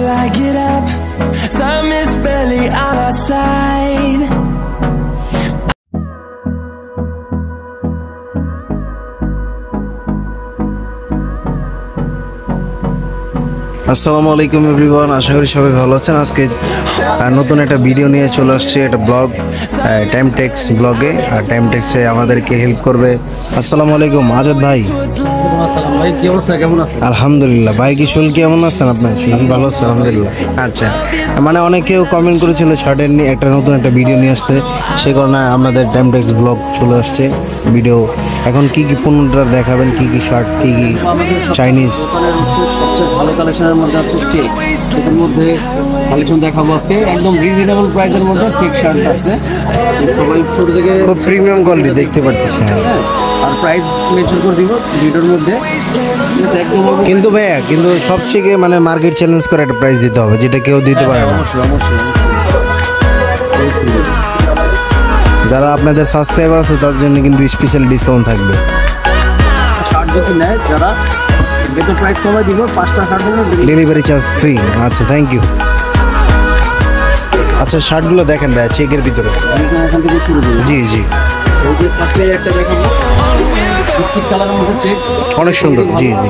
till I get up. Time is barely on our side. আসসালামু আলাইকুম everyone, আশা করি সবাই ভালো আছেন। আজকে নতুন একটা ভিডিও নিয়ে চলে আসছে, একটা ব্লগ, টাইম টেক্স ব্লগে। আর টাইম টেক্সে আমাদেরকে হেল্প করবে। আসসালামু আলাইকুম আজাদ ভাই। আসসালাম ভাই, কি অবস্থা, কেমন আছেন? আলহামদুলিল্লাহ। ভাই কি শুন কেমন আছেন? আপনার ভালো আছে? আলহামদুলিল্লাহ। আচ্ছা, মানে অনেকেও কমেন্ট করেছিল শার্টের নিয়ে একটা নতুন একটা ভিডিও নিয়ে আসছে, সে কারণে আমাদের টাইম টেক্স ব্লগ চলে আসছে ভিডিও। এখন কি কি পণ্যটা দেখাবেন, কি কি শার্ট, কি কি চাইনিজ? সবচেয়ে ভালো কালেকশনের মধ্যে আছে চেক। চেকের মধ্যে কালেকশন দেখাবো আজকে, একদম রিজনেবল প্রাইসের মধ্যে চেক শার্ট আছে। সবাই শুরু থেকে খুব প্রিমিয়াম কোয়ালিটি দেখতে পাচ্ছি। হ্যাঁ, আর প্রাইস মেনশন করে দিব ভিডিওর মধ্যে। কিন্তু ভাইয়া, কিন্তু সবচেয়ে মানে মার্কেট চ্যালেঞ্জ করে একটা প্রাইস দিতে হবে, যেটা কেউ দিতে পারে না। অবশ্যই অবশ্যই। যারা আপনাদের সাবস্ক্রাইবার আছে তাদের জন্য কিন্তু স্পেশাল ডিসকাউন্ট থাকবে। শার্ট যদি নেয় যারা, বেটার প্রাইস কমাই দিব, 5টা শার্ট ডেলিভারি চার্জ ফ্রি। আচ্ছা, থ্যাংক ইউ। আচ্ছা, শার্টগুলো দেখেন ভাই চেকের ভিতরে। এখান থেকে শুরু করব। জি জি, ওই যে ফার্স্টে একটা দেখাবো, বিস্কিট কালারের মধ্যে চেক, অনেক সুন্দর। জি জি,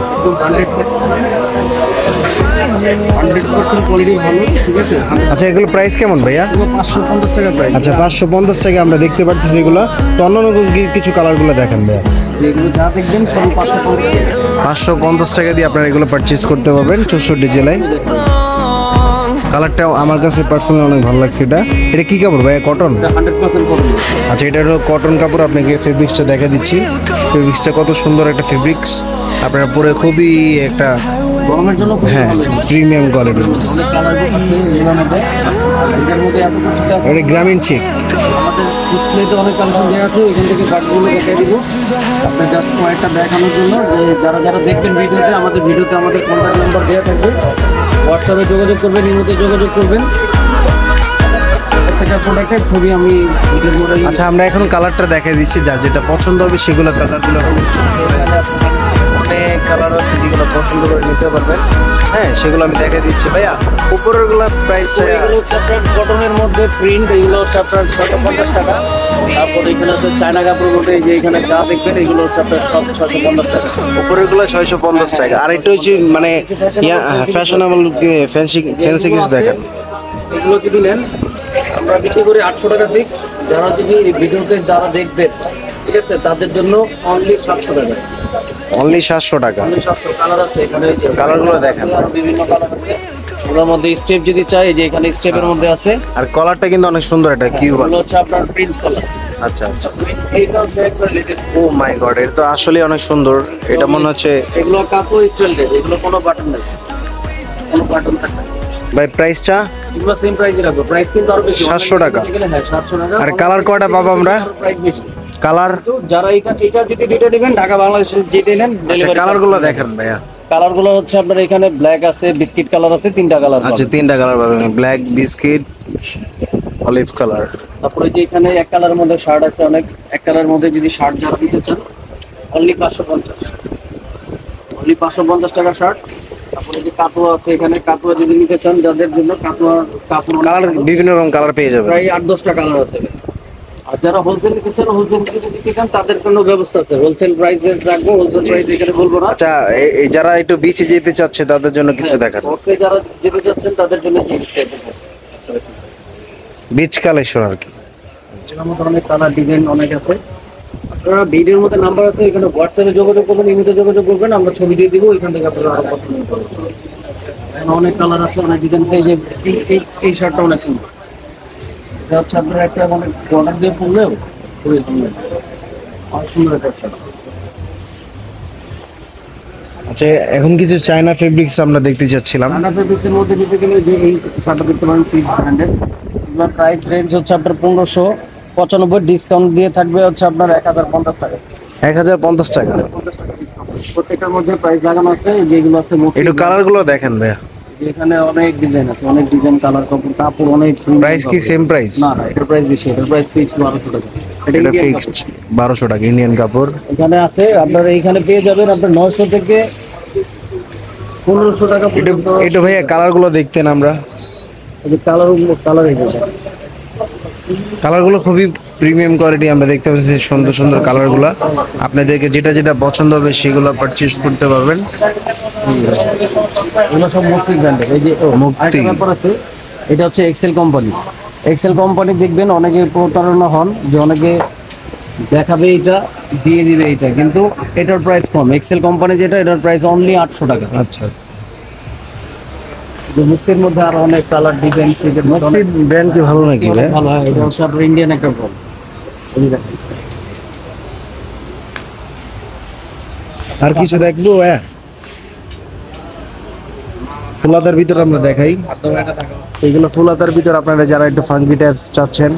100% কোয়ালিটি ভালো, ঠিক আছে। আচ্ছা, এগুলো প্রাইস কেমন ভাইয়া? 550 টাকা প্রাইস। আচ্ছা, 550 টাকা আমরা দেখতে পাচ্ছি এগুলো। তো অন্যান্য কিছু কালারগুলো দেখেন ভাইয়া। যেগুলো যা দেখবেন সব 550 টাকা দিয়ে আপনারা এগুলো পারচেজ করতে পারবেন 64 জেলায়। কালারটাও আমার কাছে পার্সোনালি অনেক ভালো লাগছে। এটা কি কাপড় ভাইয়া? কটন? 100% কটন। আচ্ছা, এটা হলো কটন কাপড়। আপনাকে ফেব্রিক্সটা দেখা দিচ্ছি। ফেব্রিক্সটা কত সুন্দর একটা ফেব্রিক্স, আপনারা পরে খুবই একটা গরমের জন্য হ্যাঁ প্রিমিয়াম কোয়ালিটির। অনেক কালার আছে এর মধ্যে। এর মধ্যে এত কিছুটা এটা গ্রামীণ চেক। আমাদের ডিসপ্লেতে অনেক কালেকশন দেওয়া আছে, ওইখান থেকে বাকিগুলো দেখিয়ে দিব। আপনি জাস্ট কয়েকটা দেখানোর জন্য যে যারা যারা দেখবেন ভিডিওতে, আমাদের কন্ট্যাক্ট নাম্বার দেওয়া থাকবে, হোয়াটসঅ্যাপে যোগাযোগ করবেন, ইমোতে যোগাযোগ করবেন। প্রত্যেকটা প্রোডাক্টের ছবি আমি ভিডিওর মধ্যে। আচ্ছা, আমরা এখন কালারটা দেখিয়ে দিচ্ছি, যার যেটা পছন্দ হবে সেগুলো কালারগুলো অনেক কালার আছে, যেগুলো পছন্দ করে নিতে পারবেন। হ্যাঁ, সেগুলো আমি দেখিয়ে দিচ্ছি ভাইয়া। উপরেরগুলো প্রাইসটা এগুলো হচ্ছে আপনার কটনের মধ্যে প্রিন্ট, এগুলো হচ্ছে আপনার 650 টাকা। তারপর এখানে আছে চায়না কাপড়ের মধ্যে, যে এখানে যা দেখবেন এগুলো হচ্ছে আপনার সব 650 টাকা। উপরেরগুলো 650 টাকা। আর এটা হচ্ছে মানে ফ্যাশনেবল ফ্যান্সি কিছু দেখেন। এগুলো যদি নেন আমরা বিক্রি করি 800 টাকা ফিক্সড। যারা যদি এই ভিডিওতে যারা দেখবেন, ঠিক আছে, তাদের জন্য অনলি 700 টাকা। অনলি 700 টাকা। অনলি 700। কালার আছে এখানে, কালারগুলো দেখেন, আর বিভিন্ন কালার আছে। ওর মধ্যে স্টেপ যদি চাই, যে এখানে স্টেপের মধ্যে আছে। আর কলারটা কিন্তু অনেক সুন্দর, এটা কিউব। এগুলো হচ্ছে আপনার প্রিন্স কলার। আচ্ছা আচ্ছা, এইটা হচ্ছে একটা লেটেস্ট। ও মাই গড, এটা তো আসলে অনেক সুন্দর। এটা মনে হচ্ছে এগুলো কাপো স্টাইল ডে, এগুলো কোনো বাটন নেই, কোনো বাটন থাকে না। ভাই প্রাইসটা? এগুলো সেম প্রাইসে রাখবো, প্রাইস কিন্তু আরো বেশি, 700 টাকা। হ্যাঁ 700 টাকা। আর কালার কয়টা পাবো আমরা? প্রাইস বেশি। কালার যারা এটা যদি দুটো নেবেন, ঢাকা বাংলাদেশে যেটা নেন ডেলিভারি। কালারগুলো দেখেন ভাইয়া। কালারগুলো হচ্ছে আপনার এখানে ব্ল্যাক আছে, বিস্কিট কালার আছে, 3টা কালার। আচ্ছা, 3টা কালার পাবেন, ব্ল্যাক, বিস্কিট, অলিভ কালার। তারপরে যে এখানে এক কালারের মধ্যে শার্ট আছে অনেক। এক কালারের মধ্যে যদি শার্ট যারা নিতে চান, অনলি 550, অনলি 550 টাকা শার্ট। তারপরে যে কাতুয়া আছে এখানে, কাতুয়া যদি নিতে চান যাদের জন্য, কাতুয়া কাপড় কালার বিভিন্ন রকম কালার পেয়ে যাবেন, প্রায় 8-10টা কালার আছে। আর যারা হোলসেল নিতে চান, হোলসেল নিতে চান তাদের কোনো ব্যবস্থা আছে, হোলসেল প্রাইসে রাখবো, হোলসেল প্রাইস এখানে বলবো না। আচ্ছা, যারা একটু বিচে যেতে চাচ্ছে তাদের জন্য কিছু দেখান। হোলসেল যারা যেতে চাচ্ছেন তাদের জন্য যে বিচ কালেকশন আর কি। এর মধ্যে অনেক কালার ডিজাইন অনেক আছে। আপনারা ভিডিওর মধ্যে নাম্বার আছে, এখানে হোয়াটসঅ্যাপে যোগাযোগ করবেন, ইমেলে যোগাযোগ করবেন, আমরা ছবি দিয়ে দিব, এখান থেকে আপনারা আরো পছন্দ করবেন। অনেক কালার আছে, অনেক ডিজাইন। এই যে এই শার্টটা অনেক সুন্দর, এটা হচ্ছে আপনারা একটা অনেক বর্ডার দিয়ে পরলেও খুবই সুন্দর, অনেক সুন্দর একটা শার্ট। আচ্ছা, এখন কিছু চায়না ফেব্রিক্স আমরা দেখতে চাচ্ছিলাম। চায়না ফেব্রিক্সের মধ্যে নিতে গেলে যে এই শার্টটা দেখতে পারেন, ফিক্স ব্র্যান্ডের। এগুলোর প্রাইস রেঞ্জ হচ্ছে আপনার 1595, ডিসকাউন্ট দিয়ে থাকবে হচ্ছে আপনার 1050 টাকা। 1050 টাকা। প্রত্যেকটার মধ্যে প্রাইস লাগানো আছে, যেগুলো আছে একটু কালারগুলো দেখেন ভাইয়া। এখানে অনেক ডিজাইন আছে, অনেক ডিজাইন, কালার, কাপড় অনেক। প্রাইস কি সেম প্রাইস? না, এটার প্রাইস বেশি, এটার প্রাইস ফিক্স 1200 টাকা। এটা ফিক্সড 1200 টাকা, ইন্ডিয়ান কাপড়। এখানে আছে আপনার, এইখানে পেয়ে যাবেন আপনার 900 থেকে 1500 টাকা এটা পর্যন্ত। এটা ভাইয়া কালারগুলো দেখতেন আমরা, এই যে কালার এই যে কালারগুলো খুবই প্রিমিয়াম কোয়ালিটি, আমরা দেখতে পাচ্ছি সুন্দর সুন্দর কালারগুলো। আপনাদেরকে যেটা যেটা পছন্দ হবে সেগুলো পারচেজ করতে পারবেন। এগুলো সব মুক্তি ব্র্যান্ডের। এই যে মুক্তি। আরেকটা ব্যাপার আছে, এটা হচ্ছে এক্সেল কোম্পানি। এক্সেল কোম্পানি দেখবেন অনেকে প্রতারণা হন, যে অনেকে দেখাবে এটা দিয়ে দিবে এটা, কিন্তু এটার প্রাইস কম। এক্সেল কোম্পানি যেটা, এটার প্রাইস অনলি 800 টাকা। আচ্ছা, যে মুক্তির মধ্যে আরো অনেক কালার ডিজাইন, মুক্তি ব্র্যান্ড কি ভালো নাকি ভাই? ভালো হয়। এটা হচ্ছে আপনার ইন্ডিয়ান একটা ব্র্যান্ড। এই যে দেখেন। আর কিছু দেখবো ভাইয়া? ফুলাতার ভিতর আমরা দেখাই, এইগুলো ফুলাতার ভিতর আপনারা যারা একটু ফাঙ্কি টাইপ চাচ্ছেন,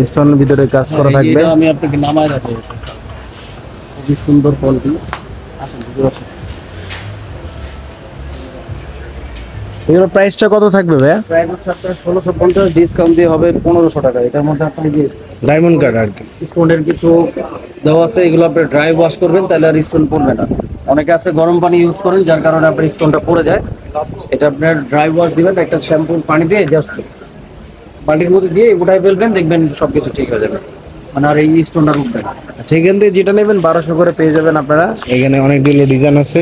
স্টোনের ভিতরে কাজ করা থাকবে। এটা আমি আপনাকে নামায় রাখবো, খুবই সুন্দর কোয়ালিটি। আসেন ভিতরে আসেন। এগুলো প্রাইসটা কত থাকবে ভাইয়া? প্রাইস হচ্ছে আপনার 1650, ডিসকাউন্ট দিয়ে হবে 1500 টাকা। এটার মধ্যে আপনি যে ডায়মন্ড কার্ড আর কি। স্টোনের কিছু দেওয়া আছে, এগুলো আপনি ড্রাই ওয়াশ করবেন, তাহলে আর স্টোন পড়বে না। অনেকে আছে গরম পানি ইউজ করেন, যার কারণে আপনার স্টোনটা পড়ে যায়। এটা আপনার ড্রাই ওয়াশ দিবেন, একটা শ্যাম্পুর পানি দিয়ে জাস্ট বালতির মধ্যে দিয়ে উঠাই ফেলবেন, দেখবেন সবকিছু ঠিক হয়ে যাবে, মানে আর এই স্টোনটা উঠবে না। আচ্ছা, এখান থেকে যেটা নেবেন 1200 করে পেয়ে যাবেন আপনারা। এখানে অনেকগুলো ডিজাইন আছে,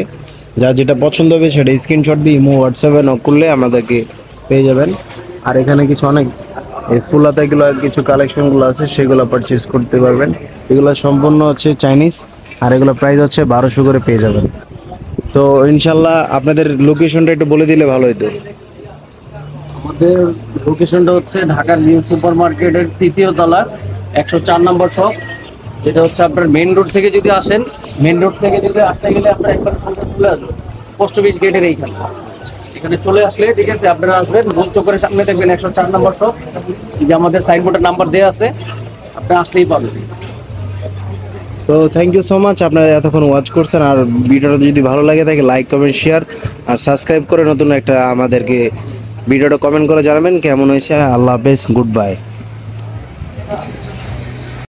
যা যেটা পছন্দ হবে সেটা স্ক্রিনশট দিয়ে ইমো হোয়াটসঅ্যাপে নক করলে আমাদেরকে পেয়ে যাবেন। আর এখানে কিছু অনেক এই ফুলাতাগুলো কিছু কালেকশনগুলো আছে, সেগুলো পারচেজ করতে পারবেন। এগুলো সম্পূর্ণ হচ্ছে চাইনিজ, আর এগুলো প্রাইস হচ্ছে 1200 করে পেয়ে যাবেন। তো ইনশাল্লাহ আপনাদের লোকেশনটা একটু বলে দিলে ভালো হতো। আমাদের লোকেশনটা হচ্ছে ঢাকা নিউ সুপার মার্কেটের 3য় তলা 104 নম্বর শপ। যেটা হচ্ছে আপনার মেইন রোড থেকে যদি আসেন, মেইন রোড থেকে যদি আসতে গেলে আপনার একবার সামনে চলে আসবেন পোস্ট অফিস গেটের এইখানে। এখানে চলে আসলে ঠিক আছে, আপনারা আসবেন গোল চক্করের সামনে, দেখবেন 104 নম্বর শপ। যে আমাদের সাইনবোর্ডের নাম্বার দেওয়া আছে, আপনি আসলেই পাবেন। তো থ্যাংক ইউ সো মাচ, আপনারা এতক্ষণ ওয়াচ করছেন। আর ভিডিওটা যদি ভালো লাগে থাকে লাইক কমেন্ট শেয়ার আর সাবস্ক্রাইব করে নতুন একটা আমাদেরকে ভিডিওটা কমেন্ট করে জানাবেন কেমন হয়েছে। আল্লাহ হাফেজ, গুড বাই।